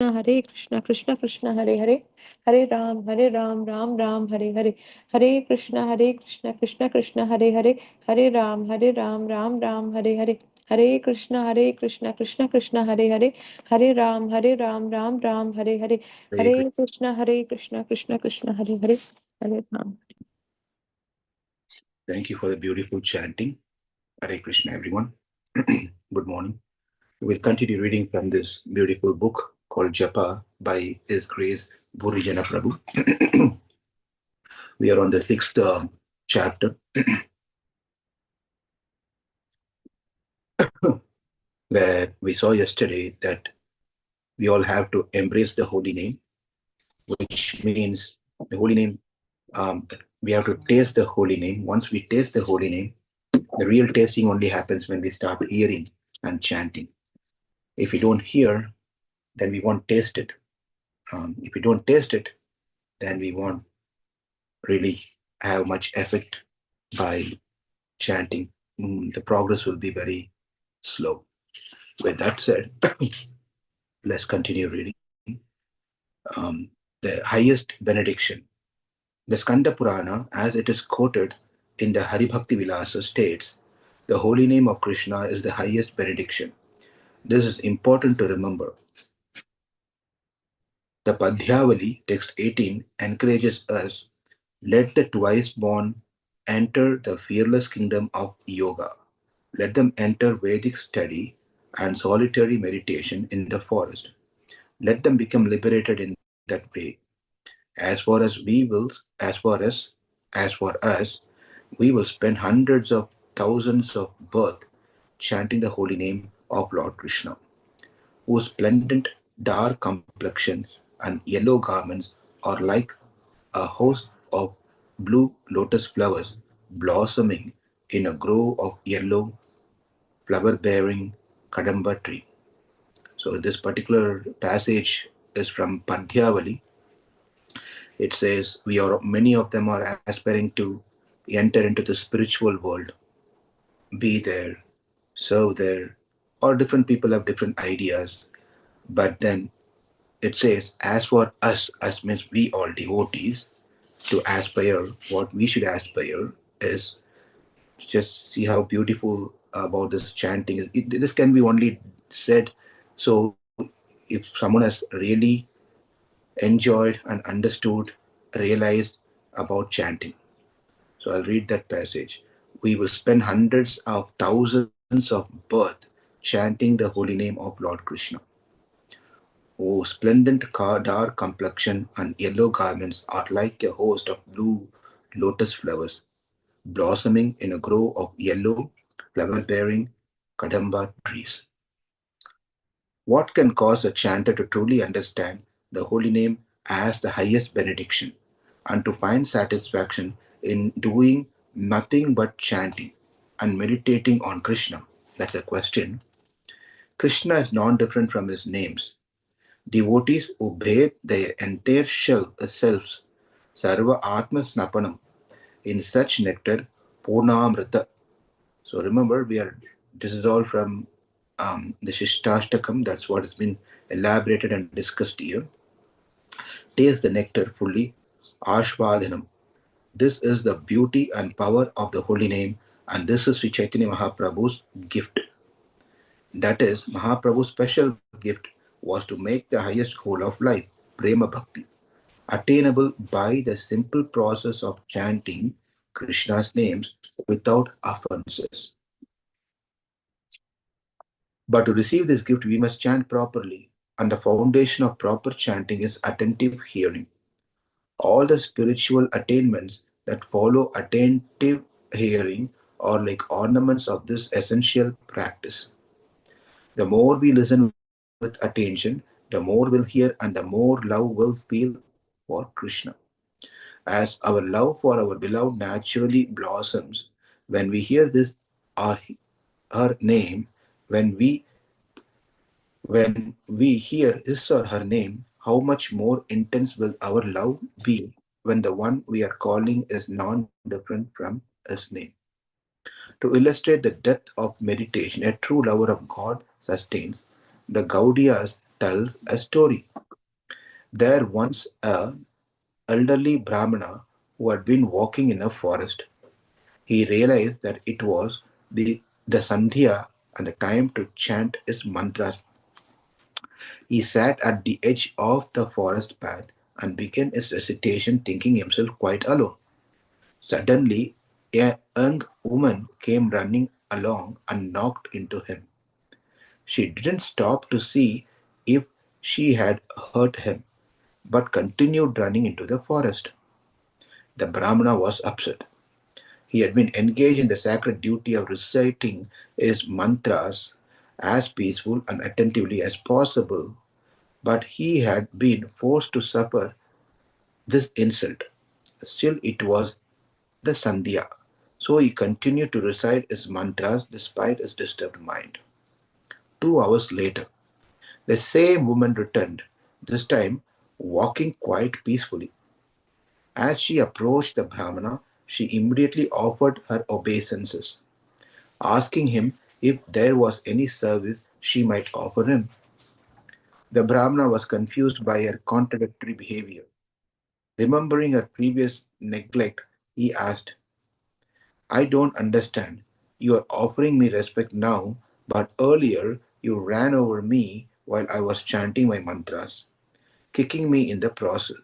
Hare Krishna, Krishna Krishna, Hare Hare, Hare Ram, Ram Ram, Hare Hare, Hare Krishna, Krishna Krishna, Hare Hare, Hare Ram, Ram Ram, Hare Hare, Hare Krishna, Krishna Krishna, Hare Hare, Hare Ram, Ram Ram, Hare Hare, Hare Krishna, Krishna Krishna, Hare Hare, Hare Ram. Thank you for the beautiful chanting. Hare Krishna, everyone. Good morning. We'll continue reading from this beautiful book called Japa by His Grace Bhurijana Prabhu. We are on the 6th chapter, where we saw yesterday that we all have to embrace the holy name, which means the holy name, we have to taste the holy name. Once we taste the holy name, the real tasting only happens when we start hearing and chanting. If we don't hear, then we won't taste it. If we don't taste it, then we won't really have much effect by chanting. The progress will be very slow. With that said, let's continue reading. The highest benediction. The Skanda Purana, as it is quoted in the Hari-bhakti-vilāsa, states, the holy name of Krishna is the highest benediction. This is important to remember. The Padhyavali, text 18, encourages us, let the twice born enter the fearless kingdom of yoga. Let them enter Vedic study and solitary meditation in the forest. Let them become liberated in that way. As for us, we will spend hundreds of thousands of births chanting the holy name of Lord Krishna, whose splendid dark complexion and yellow garments are like a host of blue lotus flowers blossoming in a grove of yellow flower-bearing kadamba tree. So this particular passage is from Padhyavali. It says many of them are aspiring to enter into the spiritual world, be there, serve there, or different people have different ideas. But then it says, as for us means we all devotees, to aspire, what we should aspire is, just see how beautiful about this chanting is. This can be only said so if someone has really enjoyed and understood, realized about chanting. So I'll read that passage. We will spend hundreds of thousands of births chanting the holy name of Lord Krishna. Oh, splendid dark complexion and yellow garments are like a host of blue lotus flowers blossoming in a grove of yellow flower-bearing kadamba trees. What can cause a chanter to truly understand the holy name as the highest benediction and to find satisfaction in doing nothing but chanting and meditating on Krishna? That's a question. Krishna is non-different from his names. Devotees who bathe their entire selves, sarva atma snapanam, in such nectar, purnamrita. So remember, this is all from the Shishtastakam. That's what has been elaborated and discussed here. Taste the nectar fully, Ashvadhanam. This is the beauty and power of the holy name, and this is Sri Chaitanya Mahaprabhu's gift. That is, Mahaprabhu's special gift was to make the highest goal of life, Prema Bhakti, attainable by the simple process of chanting Krishna's names without offenses. But to receive this gift, we must chant properly, and the foundation of proper chanting is attentive hearing. All the spiritual attainments that follow attentive hearing are like ornaments of this essential practice. The more we listen with attention, the more we'll hear and the more love we'll feel for Krishna. As our love for our beloved naturally blossoms when we hear her name, when we hear his or her name, how much more intense will our love be when the one we are calling is non-different from his name. To illustrate the depth of meditation a true lover of God sustains, the Gaudiyas tells a story. There once a elderly Brahmana who had been walking in a forest. He realized that it was the Sandhya and the time to chant his mantras. He sat at the edge of the forest path and began his recitation, thinking himself quite alone. Suddenly, a young woman came running along and knocked into him. She didn't stop to see if she had hurt him, but continued running into the forest. The Brahmana was upset. He had been engaged in the sacred duty of reciting his mantras as peaceful and attentively as possible, but he had been forced to suffer this insult. Still, it was the Sandhya, so he continued to recite his mantras despite his disturbed mind. 2 hours later, the same woman returned, this time walking quite peacefully. As she approached the Brahmana, she immediately offered her obeisances, asking him if there was any service she might offer him. The Brahmana was confused by her contradictory behavior. Remembering her previous neglect, he asked, I don't understand. You are offering me respect now, but earlier you ran over me while I was chanting my mantras, kicking me in the process.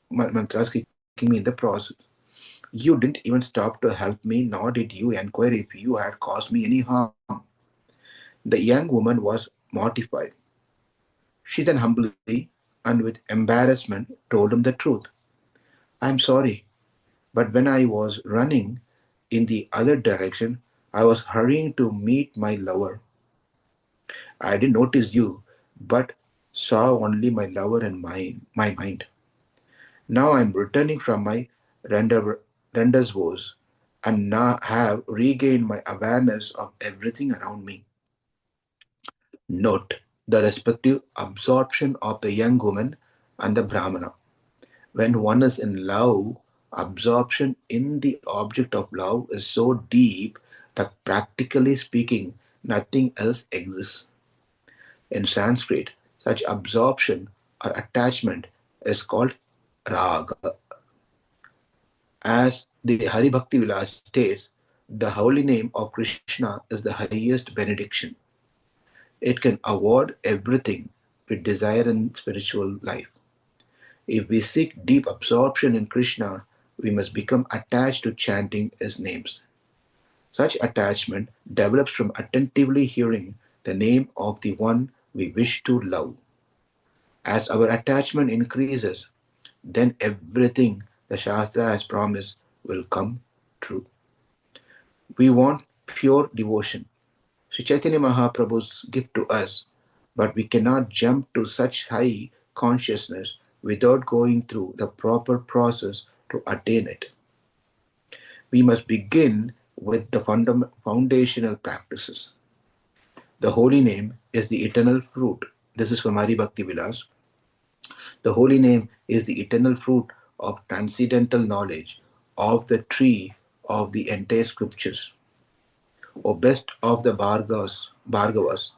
Mantras kicking me in the process. You didn't even stop to help me, nor did you inquire if you had caused me any harm. The young woman was mortified. She then humbly and with embarrassment told him the truth. I am sorry, but when I was running in the other direction, I was hurrying to meet my lover. I didn't notice you, but saw only my lover and my mind. Now I am returning from my rendezvous and now have regained my awareness of everything around me. Note the respective absorption of the young woman and the Brahmana. When one is in love, absorption in the object of love is so deep that practically speaking, nothing else exists. In Sanskrit, such absorption or attachment is called raga. As the Hari-bhakti-vilāsa states, the holy name of Krishna is the highest benediction. It can award everything we desire in spiritual life. If we seek deep absorption in Krishna, we must become attached to chanting his names. Such attachment develops from attentively hearing the name of the one we wish to love. As our attachment increases, then everything the Shastra has promised will come true. We want pure devotion, Sri Chaitanya Mahaprabhu's gift to us, but we cannot jump to such high consciousness without going through the proper process to attain it. We must begin with the foundational practices. The holy name is the eternal fruit. This is from Hari-bhakti-vilāsa. The holy name is the eternal fruit of transcendental knowledge of the tree of the entire scriptures. O best of the Bhargavas,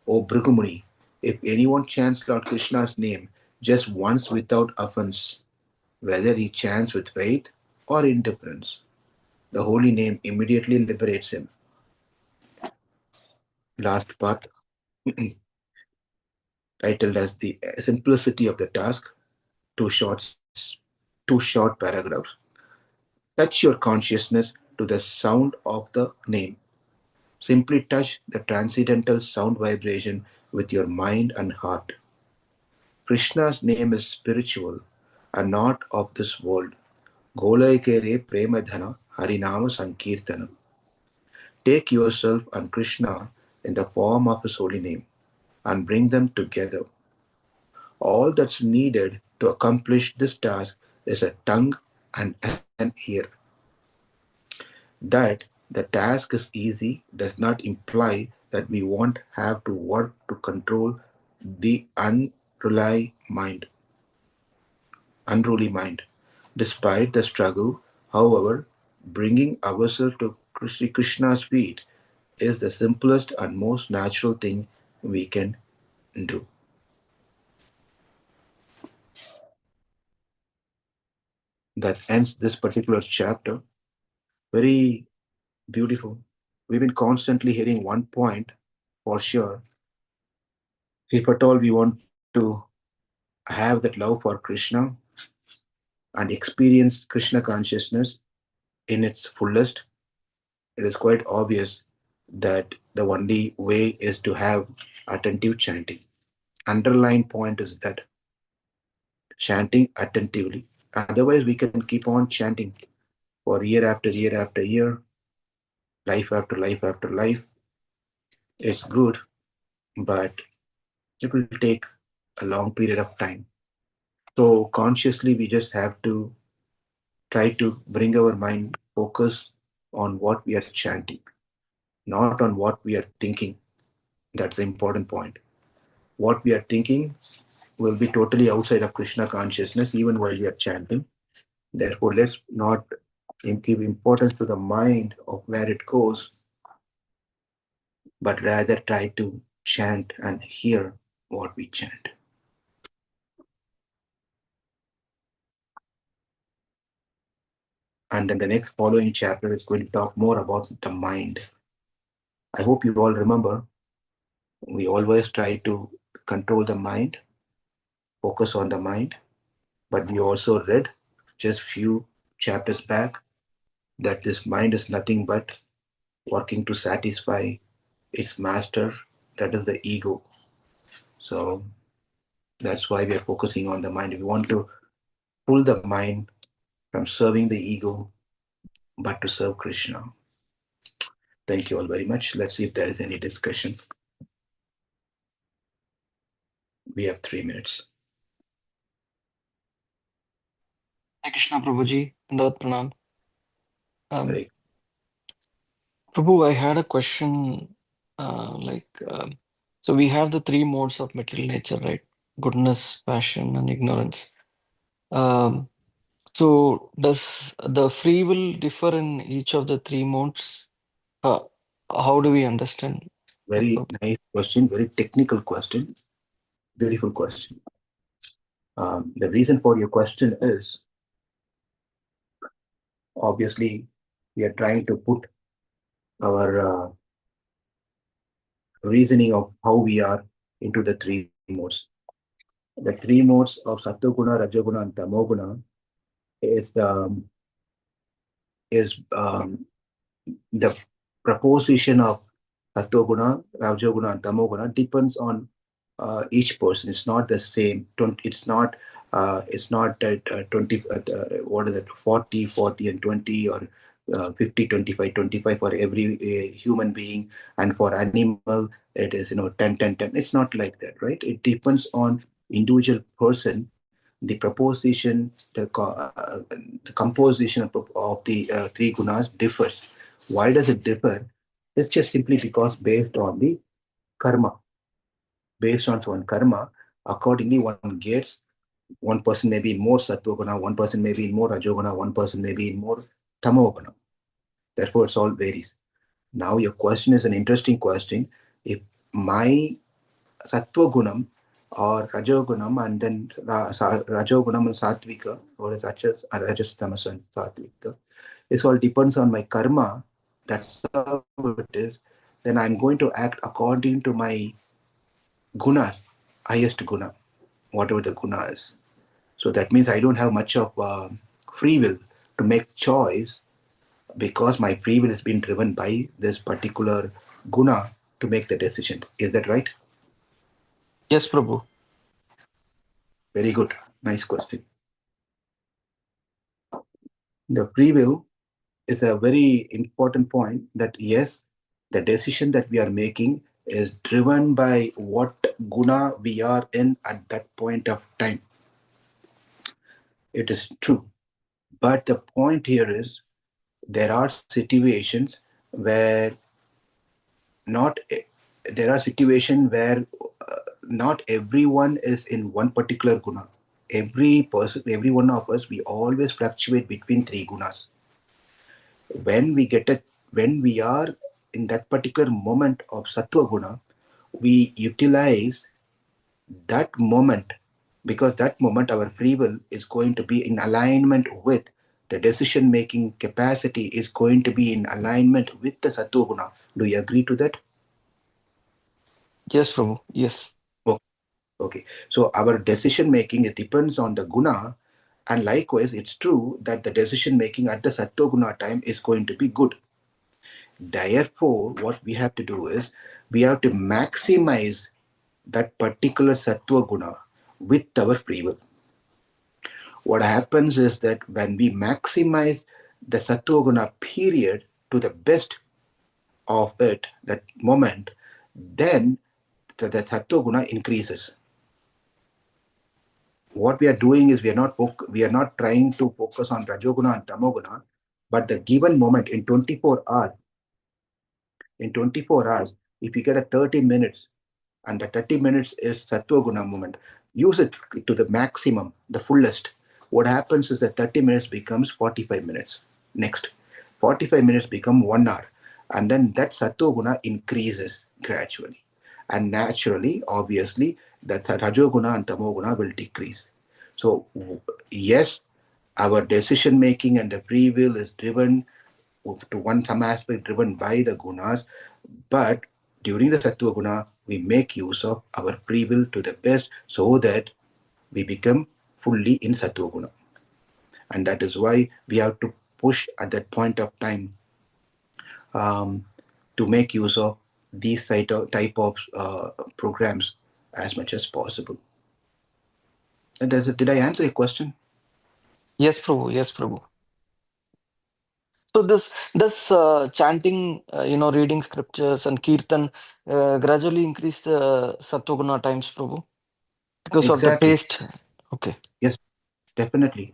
O Bhrigu, if anyone chants Lord Krishna's name just once without offense, whether he chants with faith or indifference, the holy name immediately liberates him. Last part, titled as The Simplicity of the Task, two shorts, two short paragraphs. Touch your consciousness to the sound of the name. Simply touch the transcendental sound vibration with your mind and heart. Krishna's name is spiritual and not of this world. Golaikere Premadhana Harinama Sankirtana. Take yourself and Krishna in the form of his holy name and bring them together. All that's needed to accomplish this task is a tongue and an ear. That the task is easy does not imply that we won't have to work to control the unruly mind. Despite the struggle, however, bringing ourselves to Sri Krishna's feet is the simplest and most natural thing we can do. that ends this particular chapter. Very beautiful. We've been constantly hitting one point for sure. If at all we want to have that love for Krishna and experience Krishna consciousness in its fullest, it is quite obvious that the only way is to have attentive chanting. Underlying point is that chanting attentively. Otherwise, we can keep on chanting for year after year after year, life after life after life. It's good, but it will take a long period of time. So consciously, we just have to try to bring our mind focus on what we are chanting, not on what we are thinking. That's the important point. What we are thinking will be totally outside of Krishna consciousness even while we are chanting. Therefore, let's not give importance to the mind of where it goes, but rather try to chant and hear what we chant. And then the next following chapter is going to talk more about the mind. I hope you all remember, we always try to control the mind, focus on the mind, but we also read just few chapters back that this mind is nothing but working to satisfy its master, that is the ego. So that's why we are focusing on the mind. We want to pull the mind from serving the ego, but to serve Krishna. Thank you all very much. Let's see if there is any discussion. We have 3 minutes. Hare Krishna, Prabhuji. Dandavat Pranam. Hare. Prabhu, I had a question. So we have the three modes of material nature, right? Goodness, passion, and ignorance. So does the free will differ in each of the three modes? How do we understand that, Very Prabhu? nice question, very technical question, beautiful question. The reason for your question is obviously we are trying to put our reasoning of how we are into the three modes. The three modes of Sattva-guna, Rajoguna, and Tamoguna is the proposition of Sattva-guna, Rajoguna, and Tamoguna depends on each person. It's not the same. It's not that 20, what is it, 40, 40 and 20 or 50, 25, 25 for every human being, and for animal it is 10, 10, 10. It's not like that, right? It depends on individual person. The proposition, the composition of the three gunas differs. Why does it differ? It's just simply because based on the karma. Based on one karma, accordingly one gets, one person may be in more sattva guna, one person may be in more rajoguna, one person may be in more tamoguna. Therefore, it all varies. Now, your question is an interesting question. If my sattva gunam or rajogunam and then rajogunam and sattvika, or is rajas, tamas and sattvika, this all depends on my karma. That's how it is. Then I'm going to act according to my gunas, highest guna, whatever the guna is. So that means I don't have much of free will to make choice because my free will has been driven by this particular guna to make the decision. Is that right? Yes, Prabhu. Very good. Nice question. The free will is a very important point that yes, the decision that we are making is driven by what guna we are in at that point of time. It is true. But the point here is there are situations where not there are situations where not everyone is in one particular guna. Every person, every one of us, we always fluctuate between three gunas. When we get it, when we are in that particular moment of sattva guna, we utilize that moment because that moment our free will is going to be in alignment with the decision making capacity, is going to be in alignment with the sattva guna. Do you agree to that? Yes, Prabhu. Yes. Okay. So our decision making, it depends on the guna, and likewise it's true that the decision making at the sattva guna time is going to be good. Therefore, what we have to do is we have to maximize that particular sattva guna with our free will. What happens is that when we maximize the sattva guna period to the best of it, that moment, then the sattva guna increases. What we are doing is we are not trying to focus on rajoguna and tamoguna, but the given moment in 24 hours, if you get a 30 minutes, and the 30 minutes is sattva guna moment, use it to the maximum, the fullest. What happens is that 30 minutes becomes 45 minutes. Next, 45 minutes become 1 hour, and then that sattva guna increases gradually, and naturally, obviously, that rajoguna and tamoguna will decrease. So yes, our decision making and the free will is driven to some aspect driven by the gunas, but during the sattva guna we make use of our free will to the best so that we become fully in sattva guna. And that is why we have to push at that point of time to make use of these type of programs as much as possible. And did I answer your question? Yes, Prabhu. Yes, Prabhu. So this chanting, reading scriptures and kirtan gradually increase the sattva times, Prabhu, because of the Exactly. taste. Okay. Yes, definitely.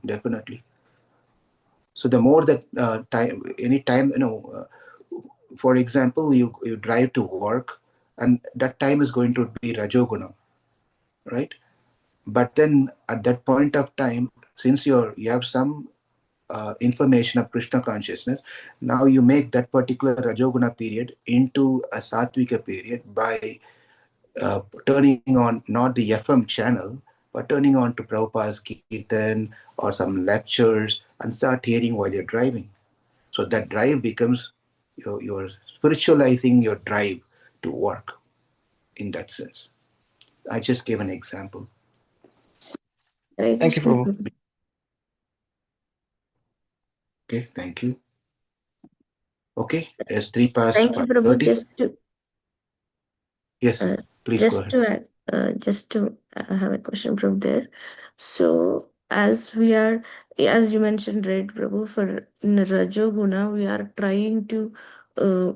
So the more that time, any time, for example, you drive to work, and that time is going to be rajoguna, right? But then at that point of time, since you have some information of Krishna consciousness, now you make that particular rajoguna period into a sattvika period by turning on not the FM channel, but turning on to Prabhupada's kirtan or some lectures and start hearing while you're driving. So that drive becomes you're spiritualizing your drive to work in that sense. I just gave an example. Hare Thank you, Krishna, Prabhu. Prabhu. Okay, thank you. Okay, it's 3 past Thank you, Prabhu. 5:30. Yes, Uh, please go just ahead. to add, have a question from there. So, as you mentioned, right, Prabhu, for Rajoguna, we are trying to uh,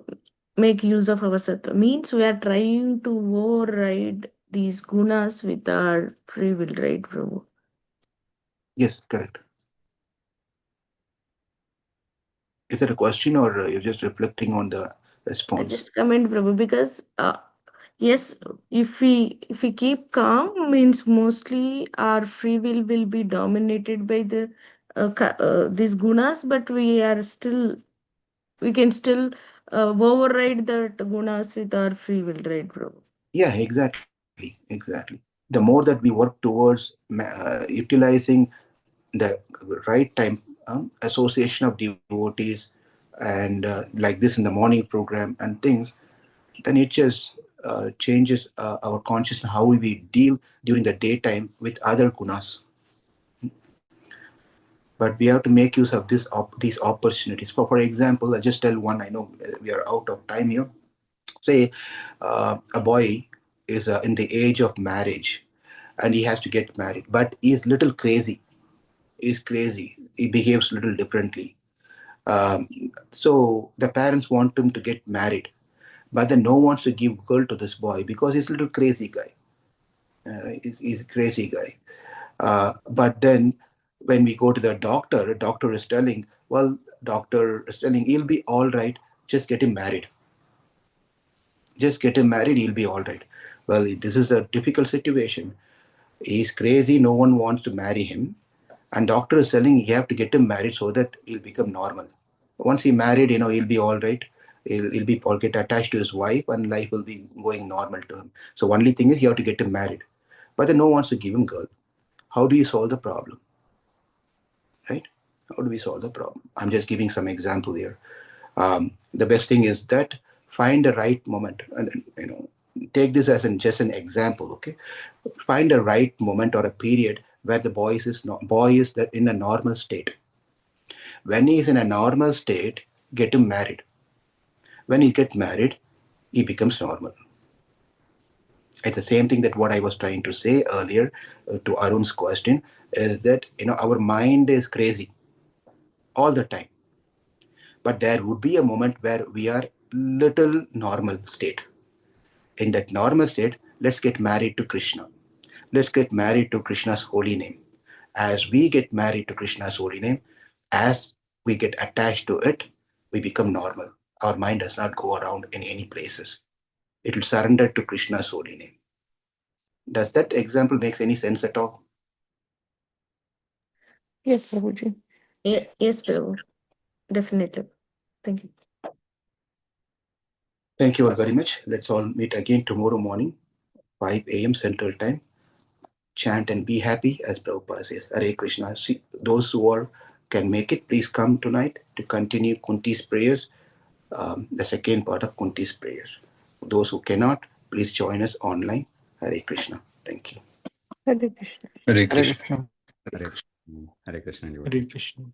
make use of our sattva. Means we are trying to override these gunas with our free will, right, Prabhu? Yes, correct. Is that a question, or you're just reflecting on the I response? just comment, Prabhu, because yes, if we keep calm, means mostly our free will be dominated by these gunas, but we can still override the gunas with our free will, right, Prabhu? Yeah, exactly. The more that we work towards utilizing the right time, association of devotees, and like this in the morning program and things, then it just changes our consciousness, how we deal during the daytime with other gunas. But we have to make use of these opportunities. For example, I'll just tell one. I know we are out of time here. Say a boy is in the age of marriage, and he has to get married, but he's little crazy. He's crazy. He behaves a little differently. Um, so the parents want him to get married, but then no one wants to give girl to this boy because he's a little crazy guy. Right? He's a crazy guy. But then when we go to the doctor is telling, well, doctor is telling he'll be all right. Just get him married. Just get him married. He'll be all right. Well, this is a difficult situation. He's crazy. No one wants to marry him, and doctor is telling you have to get him married so that he'll become normal. Once he married, he'll be all right. He'll be or get attached to his wife, and life will be going normal to him. So only thing is you have to get him married, but then no one wants to give him girl. How do you solve the problem? Right? How do we solve the problem? I'm just giving some example here. The best thing is that find the right moment, and take this as just an example. Okay, find a right moment or a period where the boy is in a normal state. When he is in a normal state, get him married. When he gets married, he becomes normal. It's the same thing that what I was trying to say earlier to Arun's question is that our mind is crazy all the time, but there would be a moment where we are little normal state. In that normal state, let's get married to Krishna. Let's get married to Krishna's holy name. As we get married to Krishna's holy name, as we get attached to it, we become normal. Our mind does not go around in any places. It will surrender to Krishna's holy name. Does that example make any sense at all? Yes, Prabhuji. Yes, Prabhu. Definitely. Thank you. Thank you all very much. Let's all meet again tomorrow morning, 5 a.m. Central Time. Chant and be happy, as Prabhupada says. Hare Krishna. See, those who can make it, please come tonight to continue Kunti's prayers, the second part of Kunti's prayers. Those who cannot, please join us online. Hare Krishna. Thank you. Hare Krishna. Hare Hare Krishna. Krishna. Hare Krishna. Hare Krishna. Hare Krishna.